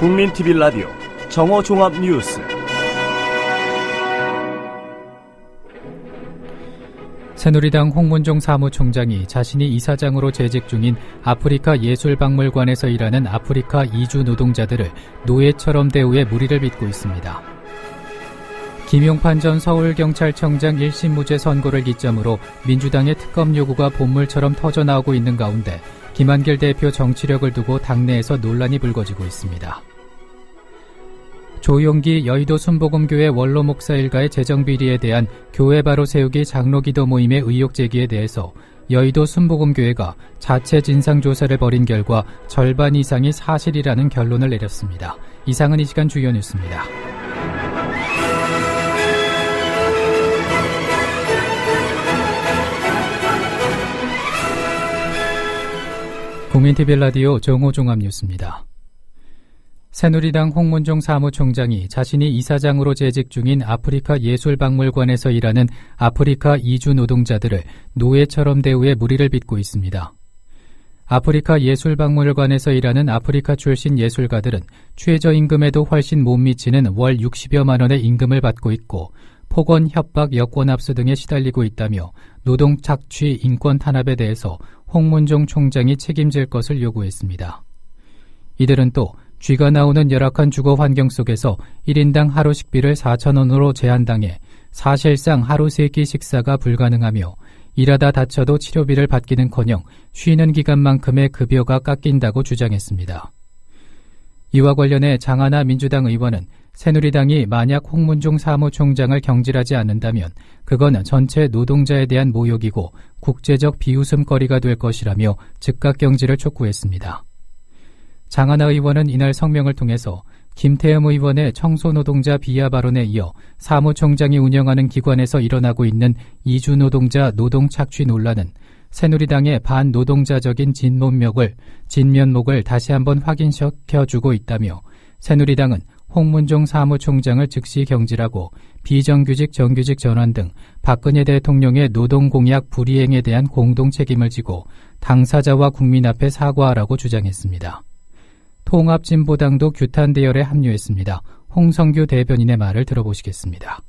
국민TV 라디오 정오종합뉴스. 새누리당 홍문종 사무총장이 자신이 이사장으로 재직 중인 아프리카 예술박물관에서 일하는 아프리카 이주 노동자들을 노예처럼 대우해 무리를 빚고 있습니다. 김용판 전 서울경찰청장 1심 무죄 선고를 기점으로 민주당의 특검 요구가 본물처럼 터져나오고 있는 가운데 김한길 대표 정치력을 두고 당내에서 논란이 불거지고 있습니다. 조용기 여의도 순복음교회 원로 목사 일가의 재정비리에 대한 교회 바로 세우기 장로기도 모임의 의혹 제기에 대해서 여의도 순복음교회가 자체 진상조사를 벌인 결과 절반 이상이 사실이라는 결론을 내렸습니다. 이상은 이 시간 주요 뉴스입니다. 국민TV 라디오 정오종합뉴스입니다. 새누리당 홍문종 사무총장이 자신이 이사장으로 재직 중인 아프리카 예술박물관에서 일하는 아프리카 이주 노동자들을 노예처럼 대우해 무리를 빚고 있습니다. 아프리카 예술박물관에서 일하는 아프리카 출신 예술가들은 최저임금에도 훨씬 못 미치는 월 60여만 원의 임금을 받고 있고 폭언, 협박, 여권 압수 등에 시달리고 있다며 노동 착취, 인권 탄압에 대해서 홍문종 총장이 책임질 것을 요구했습니다. 이들은 또 쥐가 나오는 열악한 주거 환경 속에서 1인당 하루 식비를 4,000원으로 제한당해 사실상 하루 3끼 식사가 불가능하며 일하다 다쳐도 치료비를 받기는커녕 쉬는 기간만큼의 급여가 깎인다고 주장했습니다. 이와 관련해 장하나 민주당 의원은 새누리당이 만약 홍문종 사무총장을 경질하지 않는다면 그건 전체 노동자에 대한 모욕이고 국제적 비웃음거리가 될 것이라며 즉각 경질을 촉구했습니다. 장하나 의원은 이날 성명을 통해서 김태흠 의원의 청소노동자 비하 발언에 이어 사무총장이 운영하는 기관에서 일어나고 있는 이주노동자 노동착취 논란은 새누리당의 반노동자적인 진면목을 다시 한번 확인시켜주고 있다며 새누리당은 홍문종 사무총장을 즉시 경질하고 비정규직 정규직 전환 등 박근혜 대통령의 노동공약 불이행에 대한 공동 책임을 지고 당사자와 국민 앞에 사과하라고 주장했습니다. 통합진보당도 규탄 대열에 합류했습니다. 홍성규 대변인의 말을 들어보시겠습니다.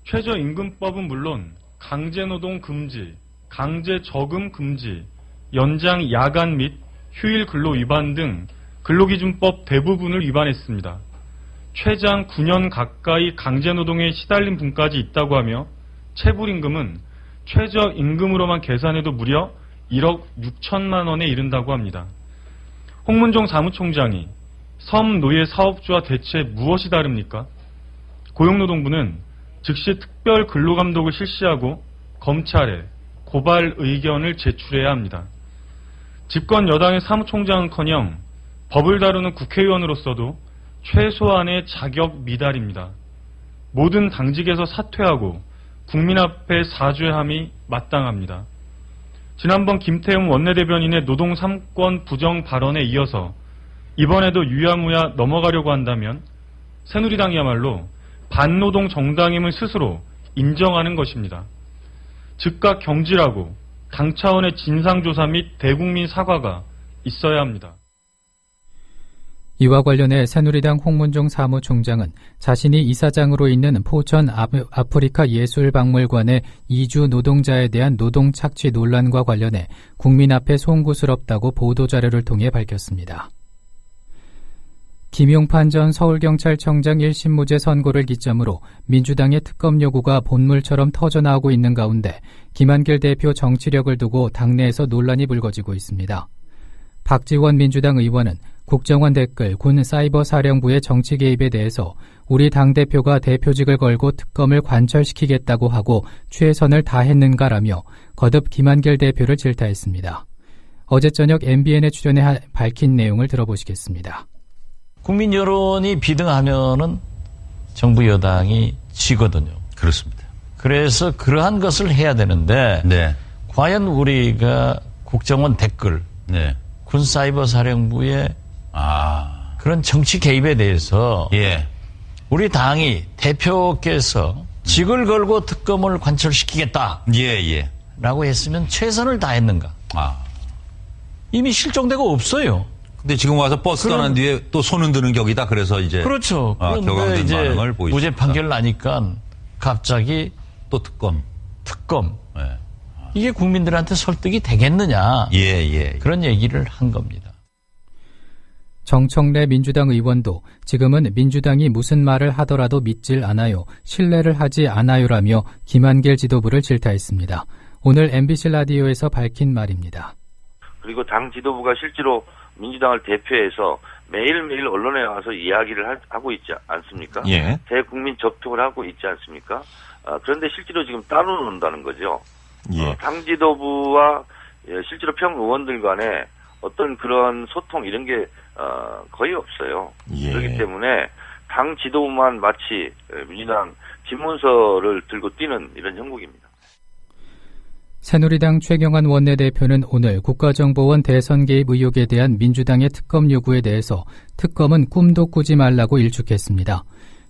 최저임금법은 물론 강제노동 금지, 강제저금 금지, 연장 야간 및 휴일 근로 위반 등 근로기준법 대부분을 위반했습니다. 최장 9년 가까이 강제노동에 시달린 분까지 있다고 하며 체불임금은 최저임금으로만 계산해도 무려 1억 6천만 원에 이른다고 합니다. 홍문종 사무총장이 섬노예 사업주와 대체 무엇이 다릅니까? 고용노동부는 즉시 특별 근로감독을 실시하고 검찰에 고발 의견을 제출해야 합니다. 집권 여당의 사무총장은커녕 법을 다루는 국회의원으로서도 최소한의 자격 미달입니다. 모든 당직에서 사퇴하고 국민 앞에 사죄함이 마땅합니다. 지난번 김태흠 원내대변인의 노동 3권 부정 발언에 이어서 이번에도 유야무야 넘어가려고 한다면 새누리당이야말로 반노동 정당임을 스스로 인정하는 것입니다. 즉각 경질하고 당 차원의 진상조사 및 대국민 사과가 있어야 합니다. 이와 관련해 새누리당 홍문종 사무총장은 자신이 이사장으로 있는 포천 아프리카 예술박물관의 이주 노동자에 대한 노동 착취 논란과 관련해 국민 앞에 송구스럽다고 보도자료를 통해 밝혔습니다. 김용판 전 서울경찰청장 1심 무죄 선고를 기점으로 민주당의 특검 요구가 본물처럼 터져나오고 있는 가운데 김한길 대표 정치력을 두고 당내에서 논란이 불거지고 있습니다. 박지원 민주당 의원은 국정원 댓글 군 사이버 사령부의 정치 개입에 대해서 우리 당대표가 대표직을 걸고 특검을 관철시키겠다고 하고 최선을 다했는가라며 거듭 김한길 대표를 질타했습니다. 어제 저녁 MBN에 출연해 밝힌 내용을 들어보시겠습니다. 국민 여론이 비등하면은 정부 여당이 지거든요. 그렇습니다. 그래서 그러한 것을 해야 되는데 네. 과연 우리가 국정원 댓글 네. 군 사이버 사령부의 그런 정치 개입에 대해서 우리 당이 대표께서 직을 걸고 특검을 관철시키겠다 라고 했으면 최선을 다했는가. 이미 실종되고 없어요. 근데 지금 와서 버스 떠난 뒤에 또 손은 드는 격이다. 그래서 이제 그렇죠. 그런데 격앙된 이제 반응을 보이십니다. 무죄 판결 나니까 갑자기 또 특검. 네. 이게 국민들한테 설득이 되겠느냐. 예. 그런 얘기를 한 겁니다. 정청래 민주당 의원도 지금은 민주당이 무슨 말을 하더라도 믿질 않아요. 신뢰를 하지 않아요라며 김한길 지도부를 질타했습니다. 오늘 MBC 라디오에서 밝힌 말입니다. 그리고 당 지도부가 실제로 민주당을 대표해서 매일매일 언론에 와서 이야기를 하고 있지 않습니까? 예. 대국민 접촉을 하고 있지 않습니까? 그런데 실제로 지금 따로 논다는 거죠. 예. 당 지도부와 실제로 평 의원들 간에 어떤 그런 소통 이런 게 거의 없어요. 예. 그렇기 때문에 당 지도부만 마치 민주당 집문서를 들고 뛰는 이런 형국입니다. 새누리당 최경환 원내대표는 오늘 국가정보원 대선 개입 의혹에 대한 민주당의 특검 요구에 대해서 특검은 꿈도 꾸지 말라고 일축했습니다.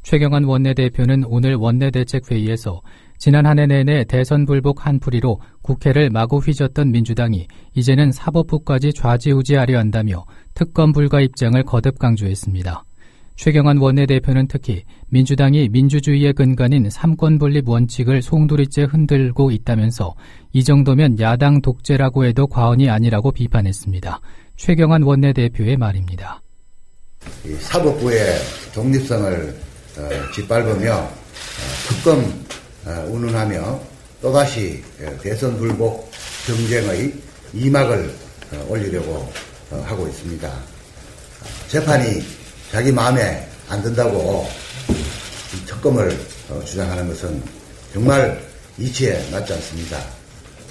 최경환 원내대표는 오늘 원내대책회의에서 지난 한 해 내내 대선 불복 한풀이로 국회를 마구 휘젓던 민주당이 이제는 사법부까지 좌지우지하려 한다며 특검 불가 입장을 거듭 강조했습니다. 최경환 원내대표는 특히 민주당이 민주주의의 근간인 삼권분립 원칙을 송두리째 흔들고 있다면서 이 정도면 야당 독재라고 해도 과언이 아니라고 비판했습니다. 최경환 원내대표의 말입니다. 사법부의 독립성을 짓밟으며 특검 운운하며 또다시 대선 불복 경쟁의 이막을 올리려고 하고 있습니다. 재판이 자기 마음에 안 든다고 특검을 주장하는 것은 정말 이치에 맞지 않습니다.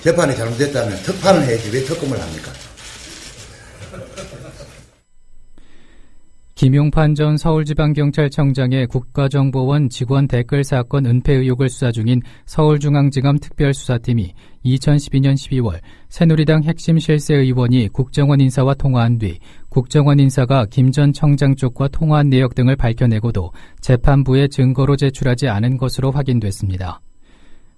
재판이 잘못됐다면 특판을 해야지 왜 특검을 합니까? 김용판 전 서울지방경찰청장의 국가정보원 직원 댓글 사건 은폐 의혹을 수사 중인 서울중앙지검 특별수사팀이 2012년 12월 새누리당 핵심 실세 의원이 국정원 인사와 통화한 뒤 국정원 인사가 김 전 청장 쪽과 통화한 내역 등을 밝혀내고도 재판부에 증거로 제출하지 않은 것으로 확인됐습니다.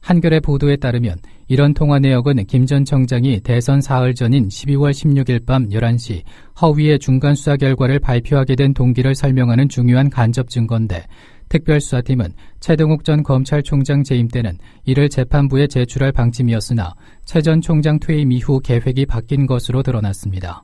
한겨레 보도에 따르면 이런 통화 내역은 김 전 청장이 대선 사흘 전인 12월 16일 밤 11시 허위의 중간수사 결과를 발표하게 된 동기를 설명하는 중요한 간접 증거인데 특별수사팀은 최동욱 전 검찰총장 재임 때는 이를 재판부에 제출할 방침이었으나 최 전 총장 퇴임 이후 계획이 바뀐 것으로 드러났습니다.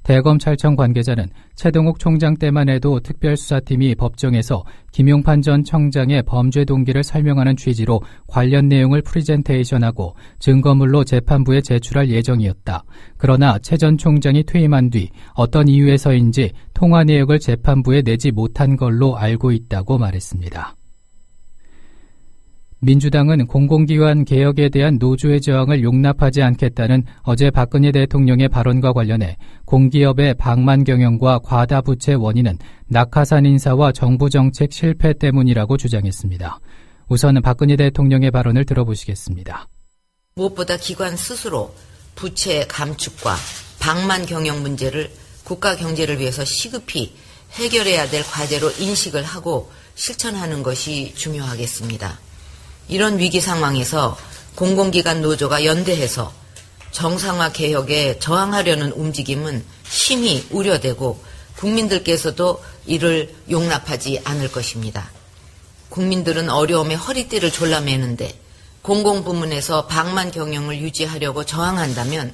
대검찰청 관계자는 최동욱 총장 때만 해도 특별수사팀이 법정에서 김용판 전 청장의 범죄 동기를 설명하는 취지로 관련 내용을 프리젠테이션하고 증거물로 재판부에 제출할 예정이었다. 그러나 최 전 총장이 퇴임한 뒤 어떤 이유에서인지 통화 내역을 재판부에 내지 못한 걸로 알고 있다고 말했습니다. 민주당은 공공기관 개혁에 대한 노조의 저항을 용납하지 않겠다는 어제 박근혜 대통령의 발언과 관련해 공기업의 방만 경영과 과다 부채 원인은 낙하산 인사와 정부 정책 실패 때문이라고 주장했습니다. 우선 박근혜 대통령의 발언을 들어보시겠습니다. 무엇보다 기관 스스로 부채 감축과 방만 경영 문제를 국가 경제를 위해서 시급히 해결해야 될 과제로 인식을 하고 실천하는 것이 중요하겠습니다. 이런 위기 상황에서 공공기관 노조가 연대해서 정상화 개혁에 저항하려는 움직임은 심히 우려되고 국민들께서도 이를 용납하지 않을 것입니다. 국민들은 어려움에 허리띠를 졸라매는데 공공부문에서 방만 경영을 유지하려고 저항한다면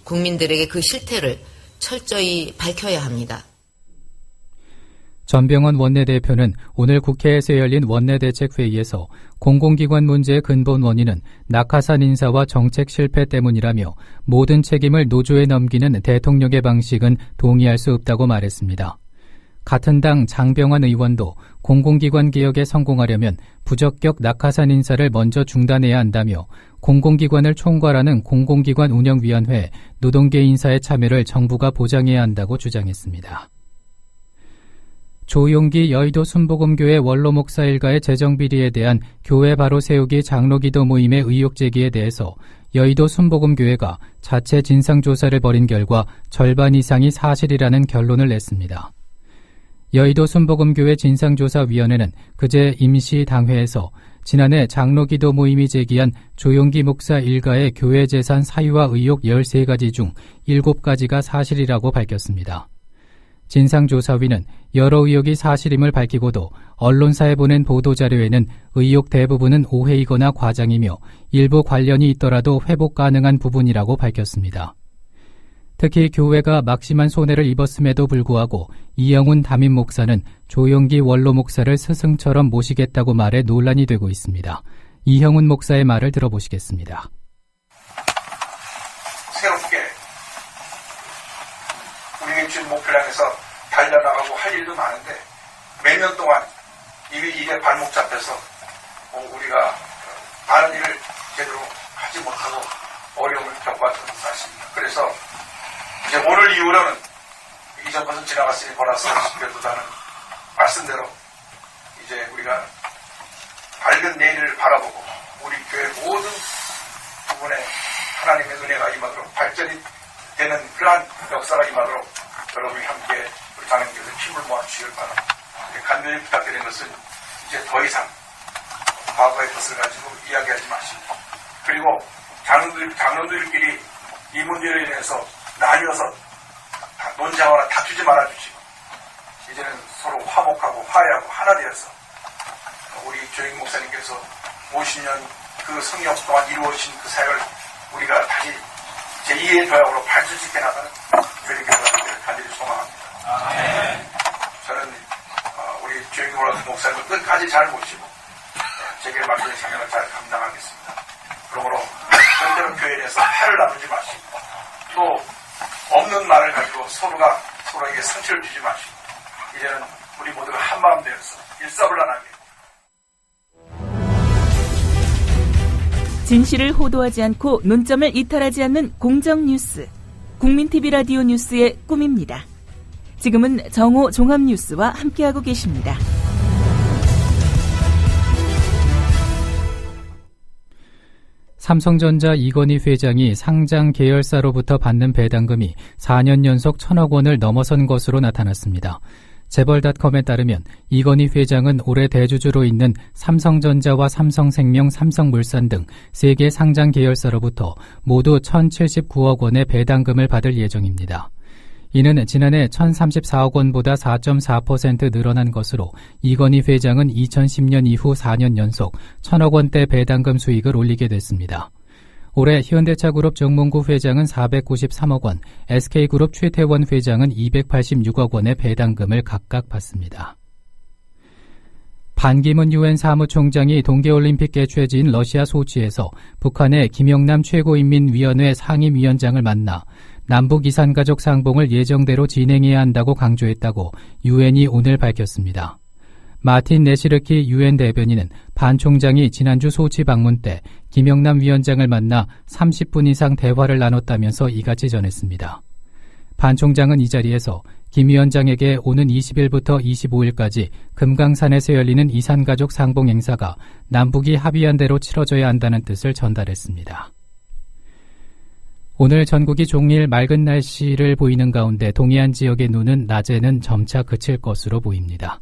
국민들에게 그 실태를 철저히 밝혀야 합니다. 전병헌 원내대표는 오늘 국회에서 열린 원내대책회의에서 공공기관 문제의 근본 원인은 낙하산 인사와 정책 실패 때문이라며 모든 책임을 노조에 넘기는 대통령의 방식은 동의할 수 없다고 말했습니다. 같은 당 장병환 의원도 공공기관 개혁에 성공하려면 부적격 낙하산 인사를 먼저 중단해야 한다며 공공기관을 총괄하는 공공기관 운영위원회 노동계 인사의 참여를 정부가 보장해야 한다고 주장했습니다. 조용기 여의도 순복음교회 원로 목사 일가의 재정비리에 대한 교회 바로 세우기 장로기도 모임의 의혹 제기에 대해서 여의도 순복음교회가 자체 진상조사를 벌인 결과 절반 이상이 사실이라는 결론을 냈습니다. 여의도 순복음교회 진상조사위원회는 그제 임시당회에서 지난해 장로기도 모임이 제기한 조용기 목사 일가의 교회 재산 사유화 의혹 13가지 중 7가지가 사실이라고 밝혔습니다. 진상조사위는 여러 의혹이 사실임을 밝히고도 언론사에 보낸 보도자료에는 의혹 대부분은 오해이거나 과장이며 일부 관련이 있더라도 회복 가능한 부분이라고 밝혔습니다. 특히 교회가 막심한 손해를 입었음에도 불구하고 이영훈 담임 목사는 조용기 원로 목사를 스승처럼 모시겠다고 말해 논란이 되고 있습니다. 이형훈 목사의 말을 들어보시겠습니다. 새롭게 우리의 준 목표를 향해서 달려나가고 할 일도 많은데 몇 년 동안 일에 발목 잡혀서 우리가 많은 일을 제대로 하지 못하고 어려움을 겪어왔던 사실입니다. 그래서 이제 오늘 이후로는 이전 것은 지나갔으니 보라스 싶어도다는 말씀대로 이제 우리가 밝은 내일을 바라보고 우리 교회 모든 부분에 하나님의 은혜가 임하도록 발전이 되는 그러한 역사가 임하도록 여러분이 함께 우리 장로님께서 힘을 모아주시길 바랍니다. 간절히 부탁드리는 것은 이제 더 이상 과거의 것을 가지고 이야기하지 마시고 그리고 장로들끼리 이 문제에 대해서 나뉘어서 논쟁하거나 다투지 말아주시고 이제는 서로 화목하고 화해하고 하나 되어서 우리 조영 목사님께서 50년 그 성역 동안 이루어진 그 사역을 우리가 다시 제2의 도약으로 발전시켜 나가는 교회 교회를 간절히 소망합니다. 저는 우리 조영 목사님을 끝까지 잘 모시고 제게 맡긴 사명을 잘 감당하겠습니다. 그러므로 절대로 교회에 대해서 팔을 나누지 마시고 또 없는 말을 가지고 서로에게 상처를 주지 마시고 이제는 우리 모두가 한마음 되어서 일사불란하게 진실을 호도하지 않고 논점을 이탈하지 않는 공정 뉴스. 국민TV 라디오 뉴스의 꿈입니다. 지금은 정오 종합뉴스와 함께하고 계십니다. 삼성전자 이건희 회장이 상장 계열사로부터 받는 배당금이 4년 연속 1,000억 원을 넘어선 것으로 나타났습니다. 재벌닷컴에 따르면 이건희 회장은 올해 대주주로 있는 삼성전자와 삼성생명, 삼성물산 등 3개 상장 계열사로부터 모두 1,079억 원의 배당금을 받을 예정입니다. 이는 지난해 1,034억 원보다 4.4% 늘어난 것으로 이건희 회장은 2010년 이후 4년 연속 1,000억 원대 배당금 수익을 올리게 됐습니다. 올해 현대차그룹 정몽구 회장은 493억 원, SK그룹 최태원 회장은 286억 원의 배당금을 각각 받습니다. 반기문 유엔 사무총장이 동계올림픽 개최지인 러시아 소치에서 북한의 김영남 최고인민위원회 상임위원장을 만나 남북 이산가족 상봉을 예정대로 진행해야 한다고 강조했다고 유엔이 오늘 밝혔습니다. 마틴 네시르키 유엔 대변인은 반 총장이 지난주 소치 방문 때 김영남 위원장을 만나 30분 이상 대화를 나눴다면서 이같이 전했습니다. 반 총장은 이 자리에서 김 위원장에게 오는 20일부터 25일까지 금강산에서 열리는 이산가족 상봉 행사가 남북이 합의한 대로 치러져야 한다는 뜻을 전달했습니다. 오늘 전국이 종일 맑은 날씨를 보이는 가운데 동해안 지역의 눈은 낮에는 점차 그칠 것으로 보입니다.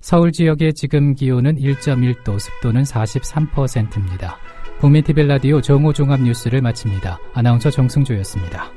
서울 지역의 지금 기온은 1.1도, 습도는 43%입니다. 국민TV 라디오 정오 종합 뉴스를 마칩니다. 아나운서 정승조였습니다.